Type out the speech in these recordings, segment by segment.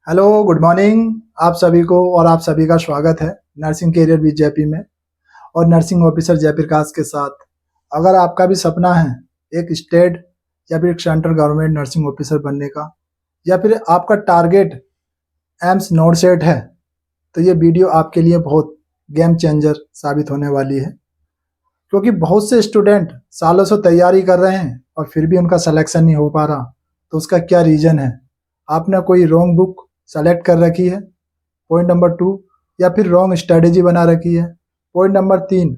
Hello, good morning आप सभी को। और आप सभी का स्वागत है नर्सिंग कैरियर विद जेपी में और नर्सिंग ऑफिसर जयप्रकाश के साथ। अगर आपका भी सपना है एक स्टेट या फिर एक सेंट्रल गवर्नमेंट नर्सिंग ऑफिसर बनने का, या फिर आपका टारगेट एम्स नॉट सेट है, तो ये वीडियो आपके लिए बहुत गेम चेंजर साबित होने वाली है। क्योंकि बहुत से स्टूडेंट सालों से तैयारी कर रहे हैं और फिर भी उनका सिलेक्शन नहीं हो पा रहा। तो उसका क्या रीज़न है? आपने कोई रॉन्ग बुक सेलेक्ट कर रखी है, पॉइंट नंबर 2, या फिर रॉन्ग स्ट्रेटेजी बना रखी है, पॉइंट नंबर 3,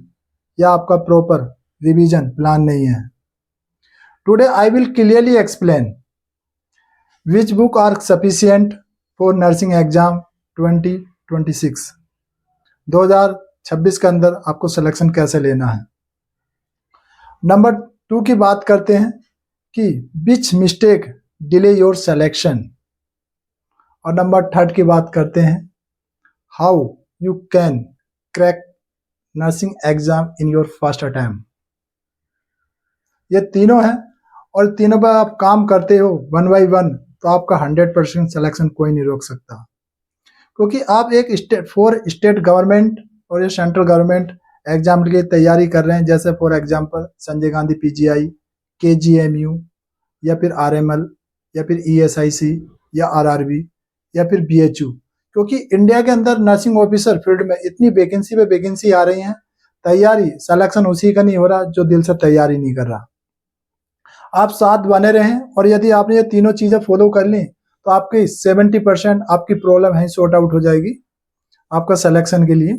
या आपका प्रॉपर रिवीजन प्लान नहीं है। Today I will clearly explain which book are sufficient for nursing exam 2026। 2026 के अंदर आपको सिलेक्शन कैसे लेना है। नंबर 2 की बात करते हैं कि विच मिस्टेक डिले योर सिलेक्शन, और नंबर 3 की बात करते हैं how you can crack nursing exam in your first attempt. ये तीनों हैं और तीनों पर आप काम करते हो वन बाई वन, तो आपका 100% सिलेक्शन कोई नहीं रोक सकता। क्योंकि आप एक स्टेट गवर्नमेंट और ये सेंट्रल गवर्नमेंट एग्जाम के लिए तैयारी कर रहे हैं, जैसे for example Sanjay Gandhi PGI, KGMU, या फिर आरएमएल, या फिर ईएसआईसी, या आरआरबी, या फिर बीएचयू। क्योंकि इंडिया के अंदर नर्सिंग ऑफिसर फील्ड में इतनी वैकेंसी पे वैकेंसी आ रही हैं, तैयारी सिलेक्शन उसी का नहीं हो रहा जो दिल से तैयारी नहीं कर रहा। आप साथ बने रहें और यदि आपने ये तीनों चीज़ें फॉलो कर ली तो आपकी 70% आपकी प्रॉब्लम है सॉर्ट आउट हो जाएगी आपका सिलेक्शन के लिए।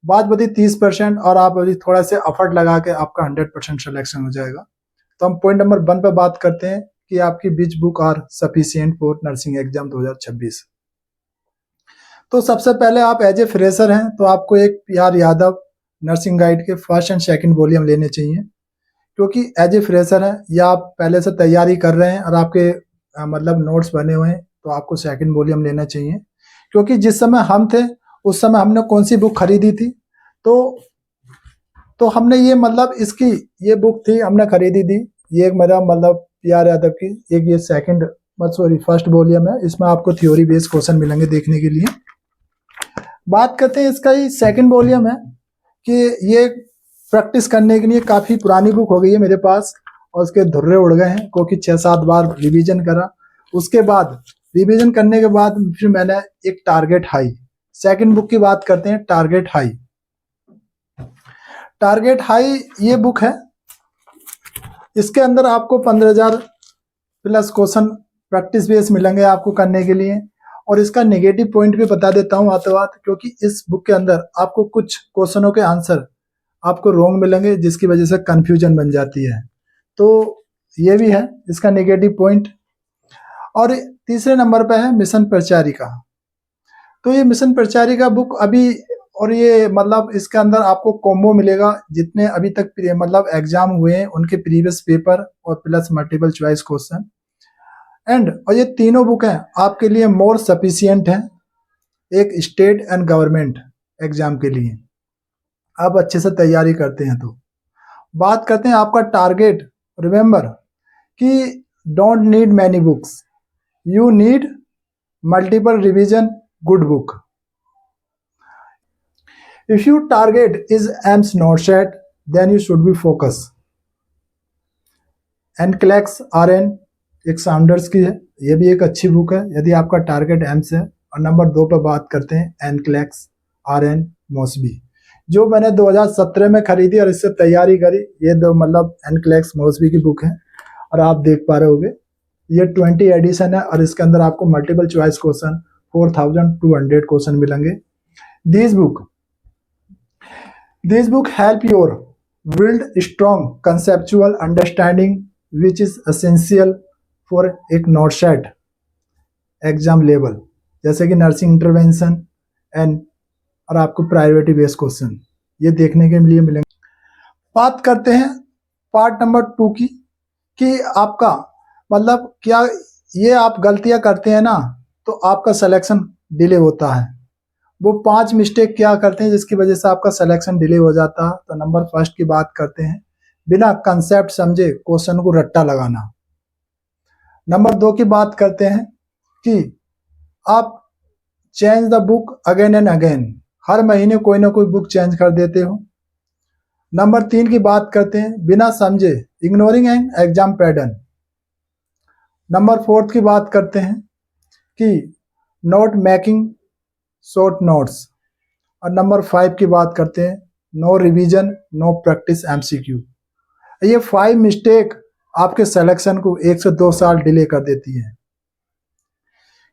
बात बची 30%, और आप अभी थोड़ा से एफर्ट लगा के आपका 100% सिलेक्शन हो जाएगा। तो हम पॉइंट नंबर 1 पे बात करते हैं कि आपकी which book are sufficient for nursing exam 2026। तो सबसे पहले आप एज ए फ्रेशर हैं तो आपको एक पीआर यादव नर्सिंग गाइड के फर्स्ट एंड सेकंड वॉल्यूम लेने चाहिए। क्योंकि एज ए फ्रेशर है या आप पहले से तैयारी कर रहे हैं और आपके मतलब नोट्स बने हुए हैं, तो आपको सेकंड वॉल्यूम लेना चाहिए। क्योंकि जिस समय हम थे उस समय हमने कौन सी बुक खरीदी थी, तो हमने ये मतलब इसकी ये बुक थी हमने खरीदी थी, ये एक मेरा मतलब पीआर यादव की एक ये सेकंड सॉरी फर्स्ट वॉल्यूम है। इसमें आपको थ्योरी बेस्ड क्वेश्चन मिलेंगे देखने के लिए। बात करते हैं इसका ही सेकंड वॉल्यूम है कि ये प्रैक्टिस करने के लिए काफ़ी पुरानी बुक हो गई है मेरे पास और उसके धुर्रे उड़ गए हैं, क्योंकि 6-7 बार रिवीजन करा। उसके बाद रिवीजन करने के बाद फिर मैंने एक टारगेट हाई, सेकंड बुक की बात करते हैं टारगेट हाई। टारगेट हाई ये बुक है, इसके अंदर आपको 15,000 प्लस क्वेश्चन प्रैक्टिस बेस मिलेंगे आपको करने के लिए। और इसका नेगेटिव पॉइंट भी बता देता हूँ आते बात, क्योंकि इस बुक के अंदर आपको कुछ क्वेश्चनों के आंसर आपको रॉन्ग मिलेंगे जिसकी वजह से कंफ्यूजन बन जाती है। तो ये भी है इसका नेगेटिव पॉइंट। और तीसरे नंबर पे है मिशन प्रचारिका। तो ये मिशन प्रचारिका बुक अभी, और ये मतलब इसके अंदर आपको कॉम्बो मिलेगा जितने अभी तक मतलब एग्जाम हुए हैं उनके प्रीवियस पेपर और प्लस मल्टीपल चॉइस क्वेश्चन और ये तीनों बुक हैं आपके लिए मोर सफिशियंट हैं एक स्टेट एंड गवर्नमेंट एग्जाम के लिए। आप अच्छे से तैयारी करते हैं तो बात करते हैं आपका टारगेट। रिमेंबर कि don't need many books, you need multiple revision good book. If you target is AIIMS not set then you should be focus. NCLEX RN एक साउंडर्स की है, ये भी एक अच्छी बुक है यदि आपका टारगेट एम्स है। और नंबर 2 पर बात करते हैं एनक्लेक्स आरएन मॉसबी, जो मैंने 2017 में खरीदी और इससे तैयारी करी। ये दो मतलब एनक्लेक्स मॉसबी की बुक है और आप देख पा रहे होगे ये 20 एडिशन है और इसके अंदर आपको मल्टीपल चॉइस क्वेश्चन 4200 क्वेश्चन मिलेंगे। This book help your build strong conceptual understanding which is essential for एक नॉट सेट एग्जाम लेवल, जैसे कि नर्सिंग इंटरवेंशन एंड और आपको प्रायोरिटी बेस्ड क्वेश्चन ये देखने के लिए मिलेंगे। बात करते हैं पार्ट नंबर 2 की कि आपका मतलब क्या ये आप गलतियां करते हैं ना तो आपका सिलेक्शन डिले होता है। वो 5 मिस्टेक क्या करते हैं जिसकी वजह से आपका सिलेक्शन डिले हो जाता है। तो नंबर फर्स्ट की बात करते हैं बिना कंसेप्ट समझे क्वेश्चन को रट्टा लगाना। नंबर 2 की बात करते हैं कि आप change the book again and again, हर महीने कोई ना कोई बुक चेंज कर देते हो। नंबर 3 की बात करते हैं, बिना समझे, ignoring an exam pattern. Number 4 की बात करते हैं कि नोट मेकिंग शॉर्ट नोट्स। और नंबर 5 की बात करते हैं, no revision no practice MCQ. ये 5 मिस्टेक आपके सिलेक्शन को 1 से 2 साल डिले कर देती है,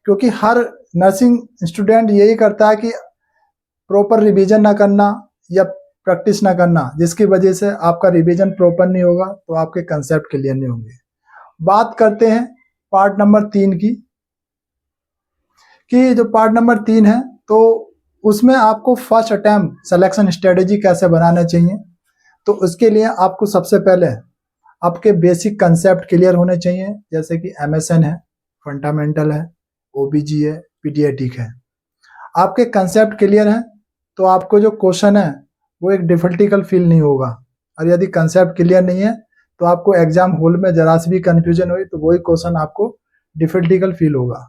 क्योंकि हर नर्सिंग स्टूडेंट यही करता है कि प्रॉपर रिवीजन ना करना या प्रैक्टिस ना करना, जिसकी वजह से आपका रिवीजन प्रॉपर नहीं होगा तो आपके कंसेप्ट क्लियर नहीं होंगे। बात करते हैं पार्ट नंबर 3 की, कि जो पार्ट नंबर 3 है तो उसमें आपको फर्स्ट अटेम्प्ट सिलेक्शन स्ट्रेटेजी कैसे बनाना चाहिए। तो उसके लिए आपको सबसे पहले आपके बेसिक कंसेप्ट क्लियर होने चाहिए, जैसे कि एमएसएन है, फंडामेंटल है, ओबीजी है, पीडियाट्रिक है। आपके कंसेप्ट क्लियर है तो आपको जो क्वेश्चन है वो एक डिफिकल्टिकल फील नहीं होगा। और यदि कंसेप्ट क्लियर नहीं है तो आपको एग्जाम हॉल में जरा सी भी कंफ्यूजन हुई तो वही क्वेश्चन आपको डिफिकल्टिकल फील होगा।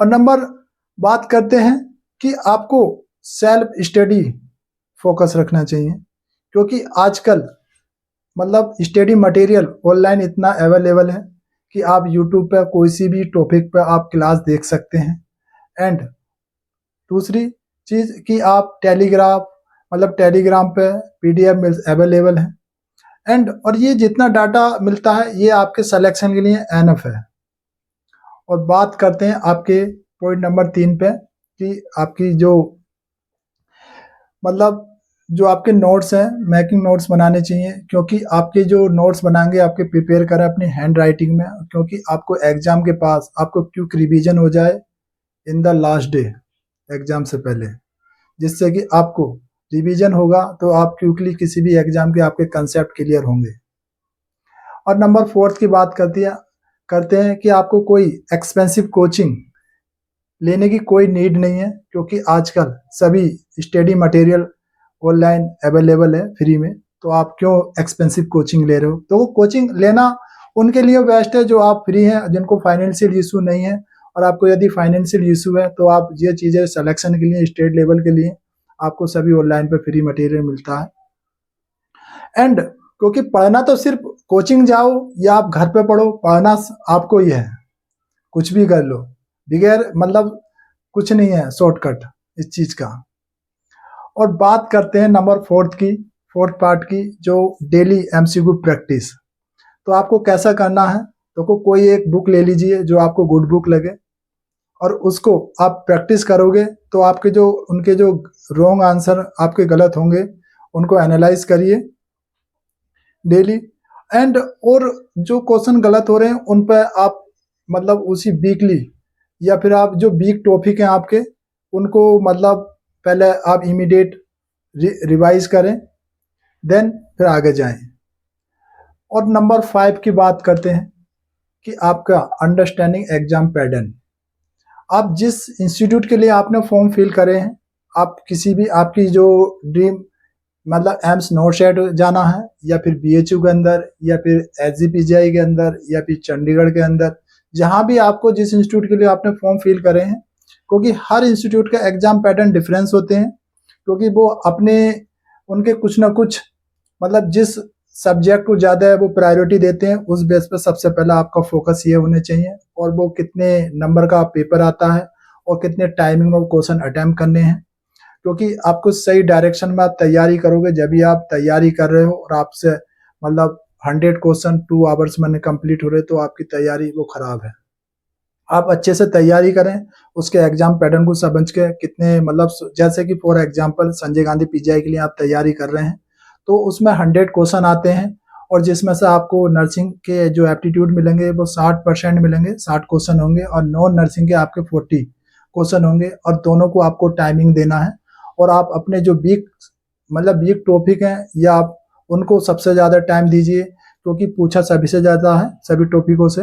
और नंबर बात करते हैं कि आपको सेल्फ स्टडी फोकस रखना चाहिए, क्योंकि आजकल मतलब स्टडी मटेरियल ऑनलाइन इतना अवेलेबल है कि आप यूट्यूब पर कोई सी भी टॉपिक पर आप क्लास देख सकते हैं। एंड दूसरी चीज़ कि आप टेलीग्राम पे पीडीएफ मिल अवेलेबल है। एंड और ये जितना डाटा मिलता है ये आपके सिलेक्शन के लिए एनफ है। और बात करते हैं आपके पॉइंट नंबर 3 पे, कि आपकी जो मतलब जो आपके नोट्स हैं, मेकिंग नोट्स बनाने चाहिए, क्योंकि आपके जो नोट्स बनाएंगे आपके प्रिपेयर करें अपनी हैंड राइटिंग में, क्योंकि आपको एग्जाम के पास आपको क्विक रिवीजन हो जाए in the last day exam से पहले, जिससे कि आपको रिवीजन होगा तो आप क्विकली किसी भी एग्जाम के आपके कंसेप्ट क्लियर होंगे। और नंबर 4 की बात करते हैं कि आपको कोई एक्सपेंसिव कोचिंग लेने की कोई नीड नहीं है, क्योंकि आजकल सभी स्टडी मटेरियल ऑनलाइन अवेलेबल है फ्री में। तो आप क्यों एक्सपेंसिव कोचिंग ले रहे हो। तो वो कोचिंग लेना उनके लिए बेस्ट है जो आप फ्री हैं, जिनको फाइनेंशियल इशू नहीं है। और आपको यदि फाइनेंशियल इशू है तो आप ये चीज़ें सिलेक्शन के लिए स्टेट लेवल के लिए आपको सभी ऑनलाइन पे फ्री मटेरियल मिलता है। एंड क्योंकि पढ़ना तो सिर्फ कोचिंग जाओ या आप घर पे पढ़ो, पढ़ना आपको ही है, कुछ भी कर लो, बगैर मतलब कुछ नहीं है शॉर्टकट इस चीज़ का। और बात करते हैं नंबर 4 पार्ट की, जो डेली एमसीक्यू प्रैक्टिस। तो आपको कैसा करना है, तो कोई एक बुक ले लीजिए जो आपको गुड बुक लगे, और उसको आप प्रैक्टिस करोगे तो आपके जो उनके जो रॉन्ग आंसर आपके गलत होंगे उनको एनालाइज करिए डेली। एंड और जो क्वेश्चन गलत हो रहे हैं उन पर आप मतलब उसी वीकली या फिर आप जो वीक टॉपिक हैं आपके उनको मतलब पहले आप इमीडिएट रिवाइज करें, देन फिर आगे जाएं। और नंबर 5 की बात करते हैं कि आपका अंडरस्टैंडिंग एग्जाम पैटर्न। आप जिस इंस्टीट्यूट के लिए आपने फॉर्म फिल करे हैं, आप किसी भी आपकी जो ड्रीम मतलब एम्स नोटशेड जाना है या फिर बीएचयू के अंदर या फिर एसजीपीजीआई के अंदर या फिर चंडीगढ़ के अंदर, जहां भी आपको जिस इंस्टीट्यूट के लिए आपने फॉर्म फिल करे हैं, क्योंकि हर इंस्टीट्यूट का एग्जाम पैटर्न डिफरेंस होते हैं, क्योंकि वो अपने उनके कुछ ना कुछ मतलब जिस सब्जेक्ट को ज़्यादा है वो प्रायोरिटी देते हैं, उस बेस पर सबसे पहला आपका फोकस ये होने चाहिए। और वो कितने नंबर का पेपर आता है और कितने टाइमिंग में वो क्वेश्चन अटैम्प्ट करने हैं, क्योंकि आपको सही डायरेक्शन में आप तैयारी करोगे। जब भी आप तैयारी कर रहे हो और आपसे मतलब 100 क्वेश्चन 2 आवर्स में कंप्लीट हो रहे तो आपकी तैयारी वो खराब है। आप अच्छे से तैयारी करें, उसके एग्जाम पैटर्न को समझ के कितने मतलब जैसे कि for example Sanjay Gandhi PGI के लिए आप तैयारी कर रहे हैं तो उसमें 100 क्वेश्चन आते हैं, और जिसमें से आपको नर्सिंग के जो एप्टीट्यूड मिलेंगे वो 60% मिलेंगे, 60 क्वेश्चन होंगे, और नॉन नर्सिंग के आपके 40 क्वेश्चन होंगे, और दोनों को आपको टाइमिंग देना है। और आप अपने जो वीक टॉपिक हैं या आप उनको सबसे ज़्यादा टाइम दीजिए, क्योंकि पूछा सभी से ज़्यादा है सभी टॉपिकों से।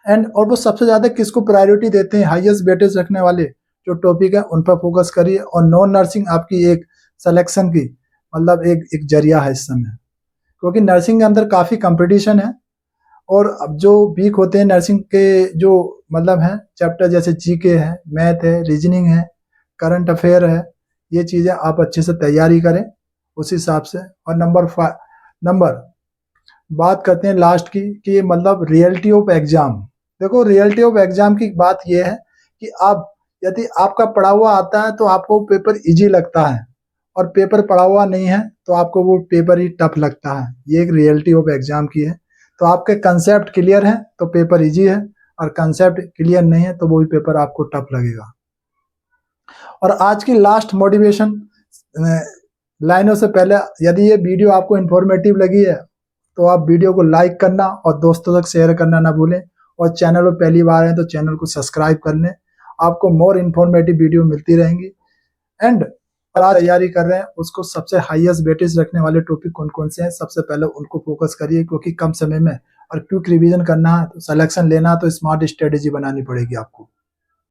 एंड और वो सबसे ज़्यादा किसको प्रायोरिटी देते हैं, हाईएस्ट वेटेज रखने वाले जो टॉपिक है उन पर फोकस करिए। और नॉन नर्सिंग आपकी एक सिलेक्शन की मतलब एक जरिया है इस समय, क्योंकि नर्सिंग के अंदर काफ़ी कंपटीशन है। और अब जो वीक होते हैं नर्सिंग के जो मतलब है चैप्टर जैसे जीके है, मैथ है, रीजनिंग है, करंट अफेयर है, ये चीजें आप अच्छे से तैयारी करें उस हिसाब से। और नंबर बात करते हैं लास्ट की कि मतलब रियलिटी ऑफ एग्जाम। देखो रियलिटी ऑफ एग्जाम की बात यह है कि आप यदि आपका पढ़ा हुआ आता है तो आपको पेपर इजी लगता है, और पेपर पढ़ा हुआ नहीं है तो आपको वो पेपर ही टफ लगता है। ये एक रियलिटी ऑफ एग्जाम की है। तो आपके कंसेप्ट क्लियर है तो पेपर इजी है, और कंसेप्ट क्लियर नहीं है तो वो भी पेपर आपको टफ लगेगा। और आज की लास्ट मोटिवेशन लाइनों से पहले, यदि ये वीडियो आपको इन्फॉर्मेटिव लगी है तो आप वीडियो को लाइक करना और दोस्तों तक शेयर करना ना भूलें, और चैनल पर पहली बार है तो चैनल को सब्सक्राइब कर लें। आपको मोर इन्फॉर्मेटिव वीडियो मिलती रहेंगी। एंड आज तैयारी कर रहे हैं उसको सबसे हाईएस्ट वेटेज रखने वाले टॉपिक कौन कौन से हैं, सबसे पहले उनको फोकस करिए, क्योंकि कम समय में और क्विक रिवीजन करना है तो सिलेक्शन लेना है तो स्मार्ट स्ट्रेटेजी बनानी पड़ेगी आपको।